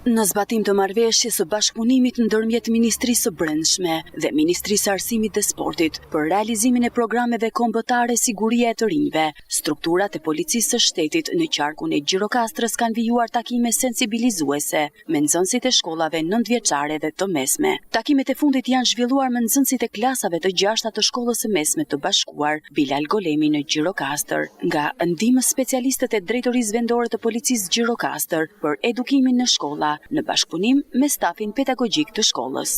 Në zbatim të marrëveshjes së bashkëpunimit ndërmjet Ministrisë së Brendshme dhe Ministrisë së Arsimit dhe Sportit për realizimin e programeve kombëtare sigurie e të rinjve, strukturat e policisë së shtetit në qarkun e Gjirokastrës kanë vijuar takime sensibilizuese me nxënësit e shkollave nëntëvjeçare dhe të mesme. Takimet e fundit janë zhvilluar me nxënësit e klasave të 6 të shkollës së mesme të bashkuar Bilal Golemi në Gjirokastër, nga ndihmës specialistët e drejtorisë vendore të policisë Gjirokastër për edukimin në shkolla në bashkëpunim me stafin pedagogjik të shkollës.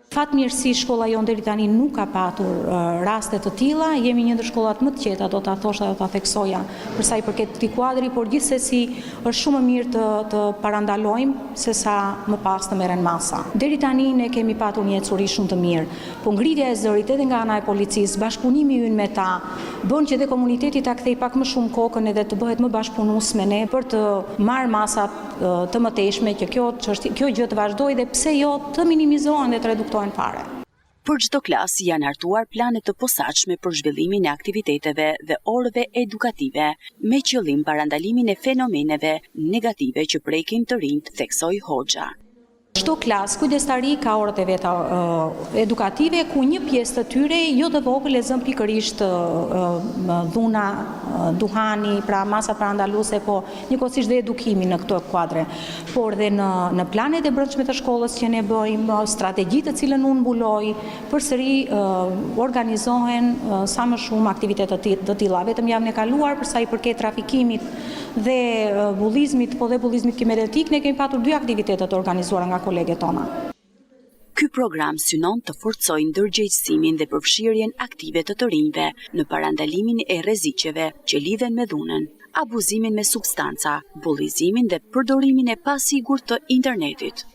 Fatmirësi shkolla jonë deri tani nuk ka patur raste të tilla, jemi një ndër shkollat më të qeta, do ta thosha, do ta theksoja për sa i përket këtij kuadri, por gjithsesi është shumë më mirë të parandalojmë se sa më pas të merren masa. Deri tani ne kemi patur një ecuri shumë të mirë, po ngritja e zërit edhe nga ana e policisë, bashkëpunimi ynë me ta, bën që dhe komuniteti ta kthej pak më shumë kokën edhe të bëhet më bashkëpunues me ne për të marrë masa të mëtejshme që kjo gjë të vazhdojë dhe pse jo të minimizohen dhe të reduktohen fare. Për çdo klasë janë hartuar plane të posaçme për zhvillimin e aktiviteteve dhe orëve edukative, me qëllim parandalimin e fenomeneve negative që prekin të rinjt, theksoi Hoxha. Çdo klasë kujdestari ka orët e veta edukative, ku një pjesë të tyre jo të vogël e zën pikërisht dhuna, duhani, pra masa parandaluese, po njëkohësisht dhe edukimi në këto kuadre. Por dhe në planet e brendshme të shkollës që ne bëjmë, strategjitë të cilën unë mbuloj, përsëri organizohen sa më shumë aktivitete të tilla. Vetëm javën e kaluar për sa i përket trafikimit dhe bullizmit, po dhe bullizmit kibernetik, ne kemi patur 2 aktivitete të organizuara nga kolegët tona. Ky program synon të forcojë ndërgjegjësimin dhe përfshirjen aktive të rinjve në parandalimin e rreziqeve që lidhen me dhunën, abuzimin me substanca, bullizimin dhe përdorimin e pasigurt të internetit.